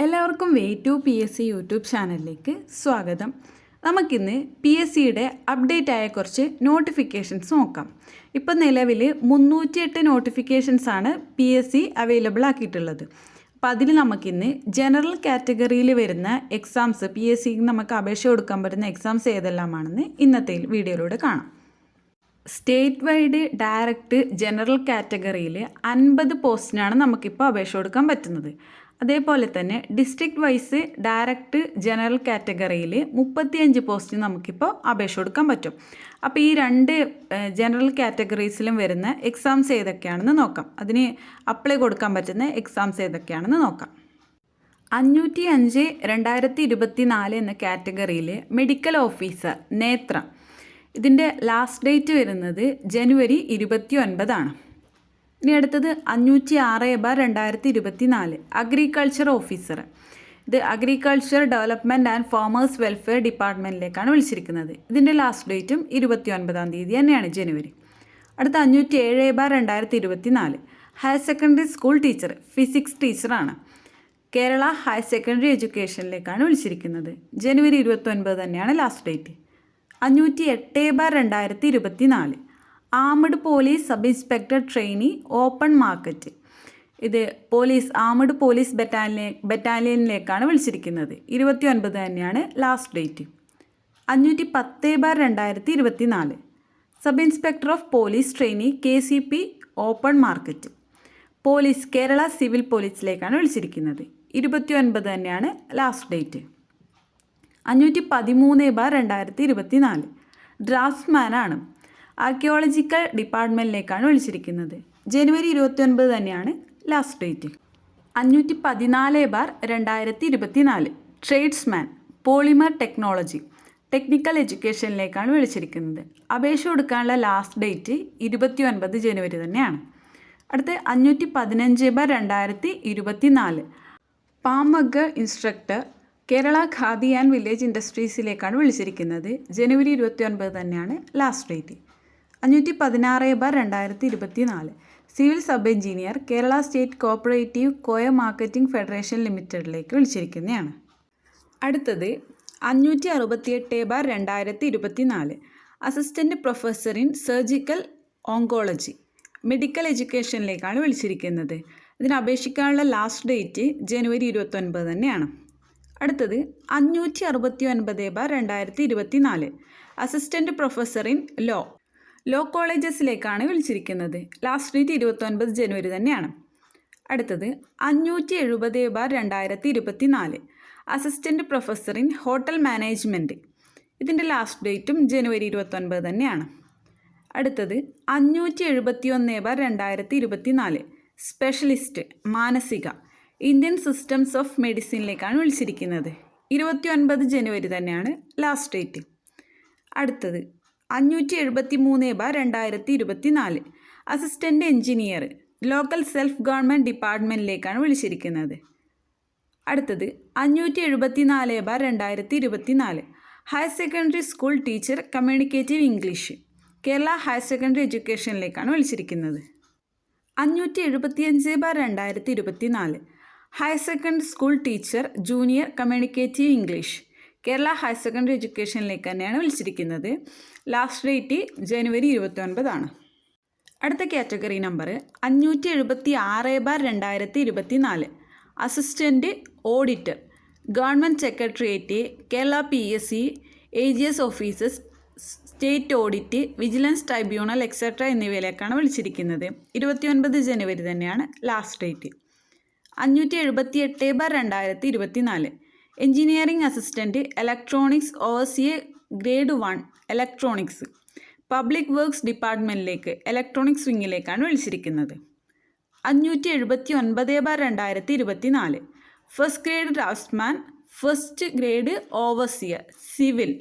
എല്ലാവർക്കും way to P S C YouTube ചാനലിലേക്ക് സ്വാഗതം. നമുക്കിന്ന് പി എസ് സിയുടെ അപ്ഡേറ്റ് ആയ കുറച്ച് നോട്ടിഫിക്കേഷൻസ് നോക്കാം. ഇപ്പം നിലവിൽ 308 നോട്ടിഫിക്കേഷൻസാണ് പി എസ് സി അവൈലബിൾ ആക്കിയിട്ടുള്ളത്. അപ്പോൾ അതിൽ നമുക്കിന്ന് ജനറൽ കാറ്റഗറിയിൽ വരുന്ന എക്സാംസ് പി എസ് സിക്ക് നമുക്ക് അപേക്ഷ കൊടുക്കാൻ പറ്റുന്ന എക്സാംസ് ഏതെല്ലാമാണെന്ന് ഇന്നത്തെ വീഡിയോയിലൂടെ കാണാം. സ്റ്റേറ്റ് വൈഡ് ഡയറക്റ്റ് ജനറൽ കാറ്റഗറിയിൽ 50 പോസ്റ്റിനാണ് നമുക്കിപ്പോൾ അപേക്ഷ കൊടുക്കാൻ പറ്റുന്നത്. അതേപോലെ തന്നെ ഡിസ്ട്രിക്ട് വൈസ് ഡയറക്റ്റ് ജനറൽ കാറ്റഗറിയിൽ 35 പോസ്റ്റിന് നമുക്കിപ്പോൾ അപേക്ഷ കൊടുക്കാൻ പറ്റും. അപ്പോൾ ഈ രണ്ട് ജനറൽ കാറ്റഗറീസിലും വരുന്ന എക്സാംസ് ഏതൊക്കെയാണെന്ന് നോക്കാം. അതിന് അപ്ലൈ കൊടുക്കാൻ പറ്റുന്ന എക്സാംസ് ഏതൊക്കെയാണെന്ന് നോക്കാം. 505/2024 എന്ന കാറ്റഗറിയിൽ മെഡിക്കൽ ഓഫീസർ നേത്ര, ഇതിൻ്റെ ലാസ്റ്റ് ഡേറ്റ് വരുന്നത് ജനുവരി 29 ഇനി അടുത്തത് 506/2024 അഗ്രികൾച്ചർ ഓഫീസർ. ഇത് agriculture development and farmers welfare ഡിപ്പാർട്ട്മെൻറ്റിലേക്കാണ് വിളിച്ചിരിക്കുന്നത്. ഇതിൻ്റെ ലാസ്റ്റ് ഡേറ്റും 29 തന്നെയാണ് ജനുവരി. അടുത്ത 507/2024 higher secondary school teacher, physics ടീച്ചറാണ്. കേരള ഹയർ സെക്കൻഡറി എഡ്യൂക്കേഷനിലേക്കാണ് വിളിച്ചിരിക്കുന്നത്. ജനുവരി 29 തന്നെയാണ് last date. 508/2024 armed police sub inspector trainee open market. ഇത് ആംഡ് പോലീസ് ബറ്റാലിയനിലേക്കാണ് വിളിച്ചിരിക്കുന്നത്. 29 തന്നെയാണ് last date. 510/2024 sub inspector of police trainee KCP open market. Kerala civil പോലീസിലേക്കാണ് വിളിച്ചിരിക്കുന്നത്. 29 തന്നെയാണ് ലാസ്റ്റ് ഡേറ്റ്. 513/2024 ഡ്രാഫ്റ്റ്സ്മാനാണ്. ആർക്കിയോളജിക്കൽ ഡിപ്പാർട്ട്മെൻറ്റിലേക്കാണ് വിളിച്ചിരിക്കുന്നത്. ജനുവരി 29 തന്നെയാണ് last date. 514/2024 tradesman, polymer technology, technical എഡ്യൂക്കേഷനിലേക്കാണ് വിളിച്ചിരിക്കുന്നത്. അപേക്ഷ കൊടുക്കാനുള്ള ലാസ്റ്റ് ഡേറ്റ് 29 ജനുവരി തന്നെയാണ്. അടുത്ത് 515/2024 പാമഗർ instructor, Kerala khadi and village ഇൻഡസ്ട്രീസിലേക്കാണ് വിളിച്ചിരിക്കുന്നത്. ജനുവരി 29 തന്നെയാണ് last date. 516/2024 civil sub engineer, Kerala state cooperative coir marketing federation ലിമിറ്റഡിലേക്ക് വിളിച്ചിരിക്കുന്നതാണ്. അടുത്തത് 568/2024 assistant professor in surgical oncology, medical എഡ്യൂക്കേഷനിലേക്കാണ് വിളിച്ചിരിക്കുന്നത്. ഇതിന് അപേക്ഷിക്കാനുള്ള ലാസ്റ്റ് ഡേറ്റ് ജനുവരി 29 തന്നെയാണ്. അടുത്തത് 569/2024 അസിസ്റ്റൻറ്റ് പ്രൊഫസർ ഇൻ ലോ കോളേജസിലേക്കാണ് വിളിച്ചിരിക്കുന്നത്. ലാസ്റ്റ് ഡേറ്റ് 29 ജനുവരി തന്നെയാണ്. അടുത്തത് 570/2024 assistant professor in hotel management. ഇതിൻ്റെ ലാസ്റ്റ് ഡേറ്റും ജനുവരി 29 തന്നെയാണ്. അടുത്തത് 571/2024 സ്പെഷ്യലിസ്റ്റ് മാനസിക, ഇന്ത്യൻ സിസ്റ്റംസ് ഓഫ് മെഡിസിനിലേക്കാണ് വിളിച്ചിരിക്കുന്നത്. 29 ജനുവരി തന്നെയാണ് ലാസ്റ്റ് ഡേറ്റ്. അടുത്തത് 573/2024 assistant engineer, local self government ഡിപ്പാർട്ട്മെൻറ്റിലേക്കാണ് വിളിച്ചിരിക്കുന്നത്. അടുത്തത് 574/2024 higher secondary school teacher, communicative English, Kerala higher secondary എഡ്യൂക്കേഷനിലേക്കാണ് വിളിച്ചിരിക്കുന്നത്. 575/2024 higher secondary school teacher, junior, communicative English, Kerala higher secondary എഡ്യൂക്കേഷനിലേക്ക് തന്നെയാണ് വിളിച്ചിരിക്കുന്നത്. ലാസ്റ്റ് ഡേറ്റ് ജനുവരി 29 അടുത്ത category number 576/2024 assistant auditor, government secretariat, Kerala PSC, AGS offices, state audit, vigilance tribunal etcetera എന്നിവയിലേക്കാണ് വിളിച്ചിരിക്കുന്നത്. 29 ജനുവരി തന്നെയാണ് last date. 578/2024 engineering assistant, electronics overseer grade 1 electronics, public works ഡിപ്പാർട്ട്മെൻറ്റിലേക്ക് ഇലക്ട്രോണിക്സ് വിങ്ങിലേക്കാണ് വിളിച്ചിരിക്കുന്നത്. 579/2024 first grade draftsman, first grade overseer civil,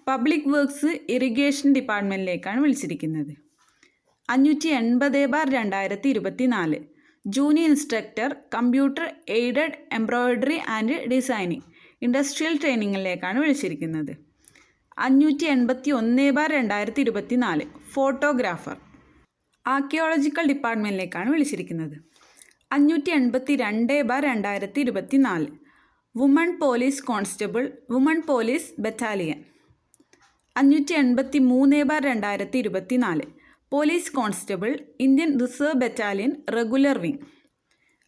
public works irrigation ഡിപ്പാർട്ട്മെൻറ്റിലേക്കാണ് വിളിച്ചിരിക്കുന്നത്. 580/2024 junior instructor, computer aided embroidery and designing, industrial ട്രെയിനിങ്ങിലേക്കാണ് വിളിച്ചിരിക്കുന്നത്. 581/2024 ഫോട്ടോഗ്രാഫർ, ആർക്കിയോളജിക്കൽ ഡിപ്പാർട്ട്മെൻറ്റിലേക്കാണ് വിളിച്ചിരിക്കുന്നത്. 582/2024 woman police constable, woman police battalion. 583/2024 police constable, Indian reserve battalion regular wing.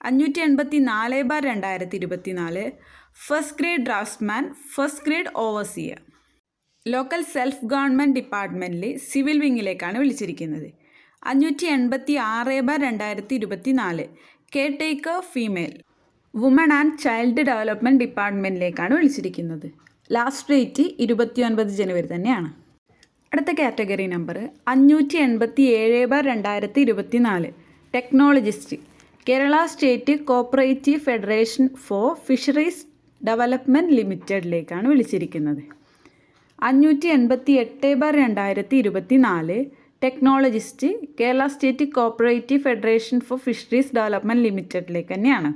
584/2024 first grade draftsman, first grade overseer. Local self government ഡിപ്പാർട്ട്മെൻറ്റിലെ civil വിങ്ങിലേക്കാണ് വിളിച്ചിരിക്കുന്നത്. 586/2024 caretaker female, woman and child development ഡിപ്പാർട്ട്മെൻറ്റിലേക്കാണ് വിളിച്ചിരിക്കുന്നത്. Last date 29 ജനുവരി തന്നെയാണ്. അടുത്ത category number 587/2024 technologist, Kerala state cooperative federation for fisheries development ലിമിറ്റഡിലേക്കാണ് വിളിച്ചിരിക്കുന്നത്. 588/2024 technologist, Kerala state cooperative federation for fisheries development ലിമിറ്റഡിലേക്ക് തന്നെയാണ്.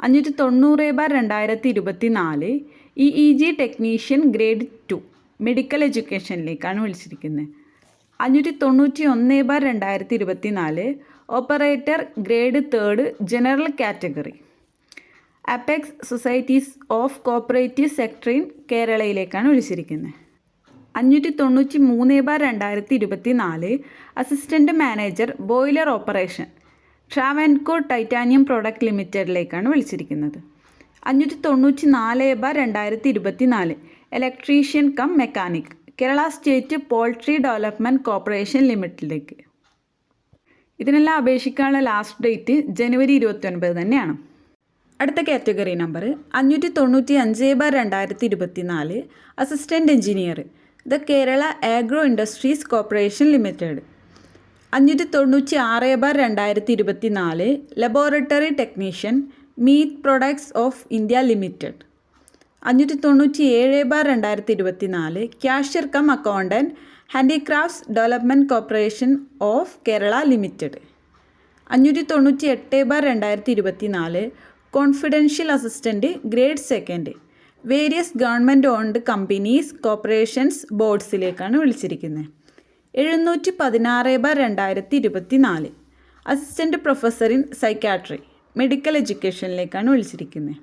590/2024 EEG ടെക്നീഷ്യൻ ഗ്രേഡ് 2 മെഡിക്കൽ എഡ്യൂക്കേഷനിലേക്കാണ് വിളിച്ചിരിക്കുന്നത്. 591/2024 operator grade 3 general category, apex societies of cooperative sector in കേരളയിലേക്കാണ് വിളിച്ചിരിക്കുന്നത്. 593/2024 assistant manager boiler operation, Travancore titanium product ലിമിറ്റഡിലേക്കാണ് വിളിച്ചിരിക്കുന്നത്. 594/2024 electrician cum mechanic, Kerala state poultry development corporation ലിമിറ്റഡിലേക്ക്. ഇതിനെല്ലാം അപേക്ഷിക്കാനുള്ള ലാസ്റ്റ് ഡേറ്റ് ജനുവരി 29 തന്നെയാണ്. അടുത്ത category number 595/2024 assistant engineer, the Kerala agro industries corporation limited. 596/2024 laboratory technician, meat products of India limited. 597/2024 cashier cum accountant, handicrafts development corporation of Kerala limited. 598/2024 confidential assistant grade 2 various government owned companies corporations ബോർഡ്സിലേക്കാണ് വിളിച്ചിരിക്കുന്നത്. 716/2024 assistant professor in psychiatry, medical എഡ്യൂക്കേഷനിലേക്കാണ് വിളിച്ചിരിക്കുന്നത്.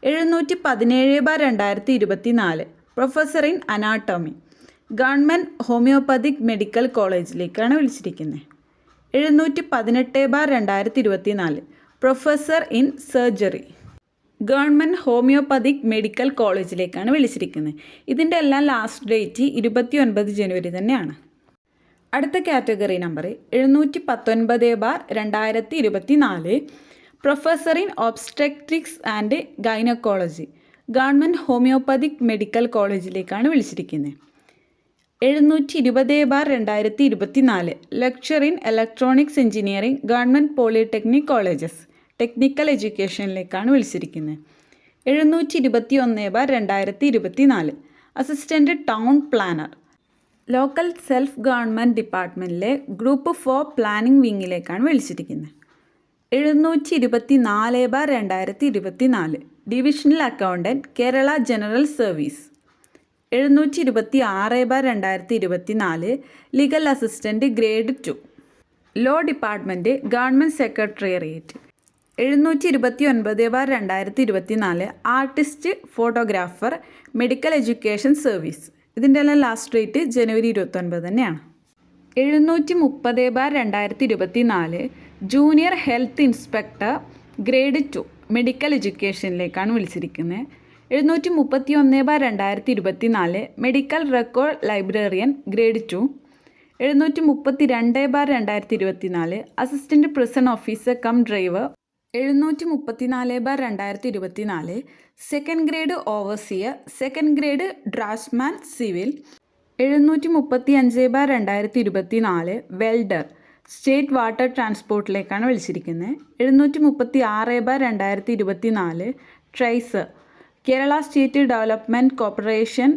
717/2024 professor in അനാട്ടോമി, government homoeopathic medical കോളേജിലേക്കാണ് വിളിച്ചിരിക്കുന്നത്. 718/2024 professor in surgery, government homoeopathic medical കോളേജിലേക്കാണ് വിളിച്ചിരിക്കുന്നത്. ഇതിൻ്റെ എല്ലാം ലാസ്റ്റ് ഡേറ്റ് 29 ജനുവരി തന്നെയാണ്. അടുത്ത category number 719/2024 professor in obstetrics and gynaecology, government homoeopathic medical കോളേജിലേക്കാണ് വിളിച്ചിരിക്കുന്നത്. 720/2024 lecturer in electronics engineering, government polytechnic colleges, technical എഡ്യൂക്കേഷനിലേക്കാണ് വിളിച്ചിരിക്കുന്നത്. 721/2024 assistant town planner, local self government ഡിപ്പാർട്ട്മെൻറ്റിലെ ഗ്രൂപ്പ് 4 പ്ലാനിംഗ് വിങ്ങിലേക്കാണ് വിളിച്ചിരിക്കുന്നത്. 724/2024 divisional accountant, Kerala general service. 726/2024 legal assistant grade 2 law department, government secretariat. 729/2024 artist photographer, medical education service. ഇതിൻ്റെ എല്ലാം last date ജനുവരി 29 തന്നെയാണ്. 730/2024 junior health inspector grade 2 medical എഡ്യൂക്കേഷനിലേക്കാണ് വിളിച്ചിരിക്കുന്നത്. 731/2024 medical record librarian grade 2. 732/2024 assistant prison officer cum driver. 734/2024 second grade overseer, second grade draftsman civil. 735/2024 welder, state water ട്രാൻസ്പോർട്ടിലേക്കാണ് വിളിച്ചിരിക്കുന്നത്. 736/2024 tracer, Kerala state development corporation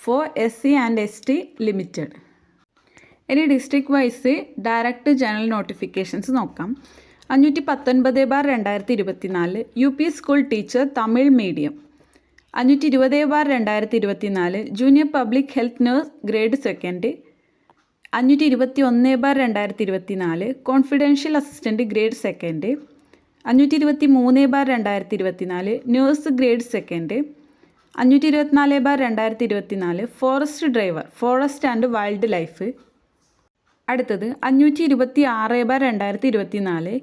for SC and ST ലിമിറ്റഡ്. ഇനി district wise direct general notifications നോക്കാം. 519/2024 UP school teacher Tamil medium. 520/2024 junior public health nurse grade 2. 521/2024 confidential assistant grade 2. 523/2024 nurse grade second. 524/2024 forest driver, forest and wildlife. അടുത്തത് 526/2024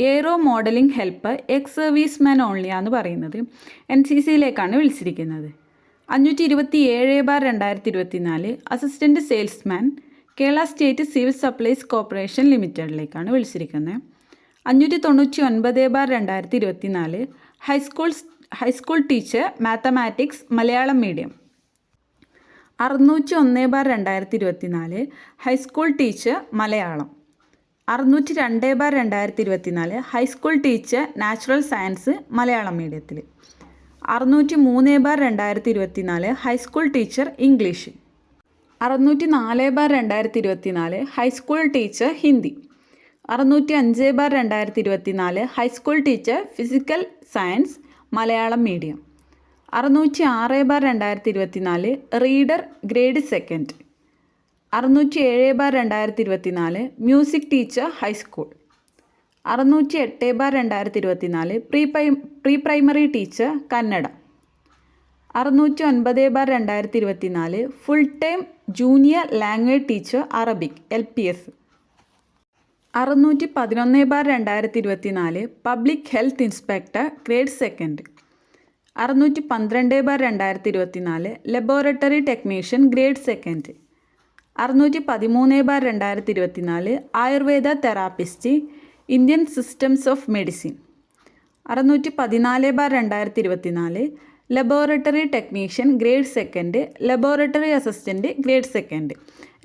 aero modelling helper, ex serviceman ഓൺലിയാന്ന് പറയുന്നത് NCCയിലേക്കാണ് വിളിച്ചിരിക്കുന്നത്. 527/2024 assistant salesman, Kerala state civil supplies corporation ലിമിറ്റഡിലേക്കാണ് വിളിച്ചിരിക്കുന്നത്. 599/2024 high school teacher, mathematics, Malayalam medium. 601/2024 high school teacher, Malayalam. 602/2024 high school teacher, natural science, Malayalam മീഡിയത്തിൽ. 603/2024 high school teacher, English. 604/2024 high school teacher, Hindi. 605/2024 high school teacher, physical science, Malayalam medium. 606/2024 reader grade second. 607/2024 music teacher, high school. 608/2024 pre primary teacher, Kannada. 609/2024 full time junior language teacher, Arabic, LPS. 611/2024 public health inspector, grade second. 612/2024 laboratory technician, grade second. 613/2024 Ayurveda therapist, Indian systems of medicine. 614/2024 laboratory technician, grade second, laboratory assistant, grade second,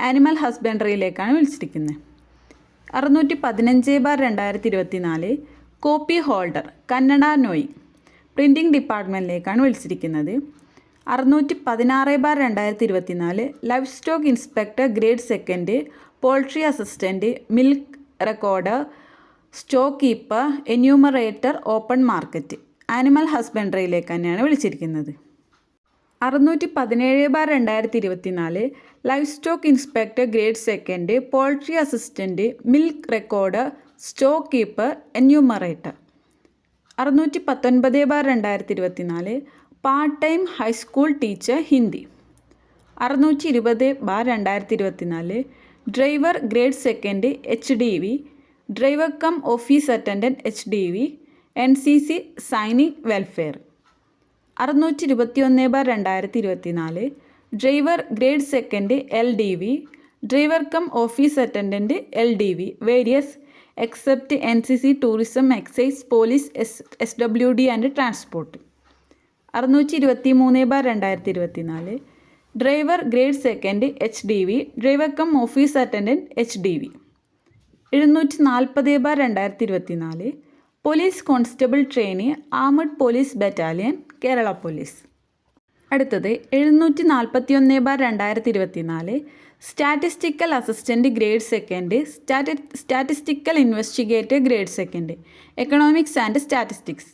animal ഹസ്ബൻഡറിയിലേക്കാണ് വിളിച്ചിരിക്കുന്നത്. 615/2024 copy holder, Kannada നോയി, printing ഡിപ്പാർട്ട്മെൻറ്റിലേക്കാണ് വിളിച്ചിരിക്കുന്നത്. 616/2024 livestock inspector, grade second, poultry assistant, milk recorder, stock keeper, enumerator, open market, animal ഹസ്ബൻഡറിയിലേക്ക് തന്നെയാണ് വിളിച്ചിരിക്കുന്നത്. 617/2024 livestock inspector, grade second, poultry assistant, milk recorder, stock keeper, enumerator. 619/2024 part time high school teacher, Hindi. 620/2024 driver grade second, HDV, driver cum office attendant, HDV, NCC Sainik welfare. 621/2024 driver grade second, LDV, driver cum office attendant, LDV, various except NCC, tourism, excise, police, SWD and transport. 623/2024 driver grade second, HDV, driver cum office attendant, HDV. 740/2024 police constable trainee, armed police battalion, Kerala police. അടുത്തത് 741/2024 statistical assistant, grade second, statistical investigator, grade second, economics and statistics.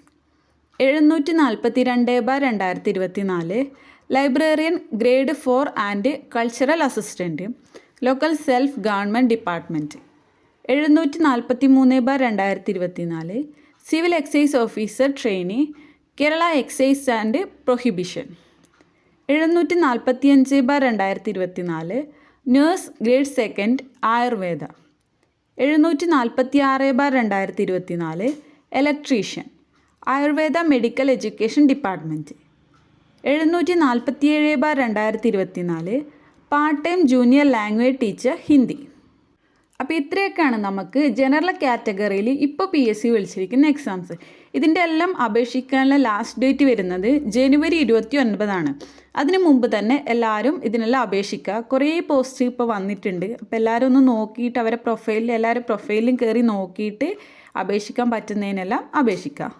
742/2024 librarian, grade 4 and cultural assistant, local self government department. 743/2024 civil excise officer trainee, Kerala excise and prohibition. 745/2024 nurse grade second, Ayurveda. 746/2024 electrician, Ayurveda medical education department. 747/2024 part time junior language teacher, Hindi. അപ്പോൾ ഇത്രയൊക്കെയാണ് നമുക്ക് general കാറ്റഗറിയിൽ ഇപ്പോൾ PSC വിളിച്ചിരിക്കുന്ന exams. ഇതിൻ്റെ എല്ലാം അപേക്ഷിക്കാനുള്ള last date വരുന്നത് ജനുവരി 29 അതിന് മുമ്പ് തന്നെ എല്ലാവരും ഇതിനെല്ലാം അപേക്ഷിക്കുക. കുറേ പോസ്റ്റ് ഇപ്പോൾ വന്നിട്ടുണ്ട്. അപ്പോൾ എല്ലാവരും ഒന്ന് നോക്കിയിട്ട് എല്ലാവരും പ്രൊഫൈലിലും കയറി നോക്കിയിട്ട് അപേക്ഷിക്കാൻ പറ്റുന്നതിനെല്ലാം അപേക്ഷിക്കുക.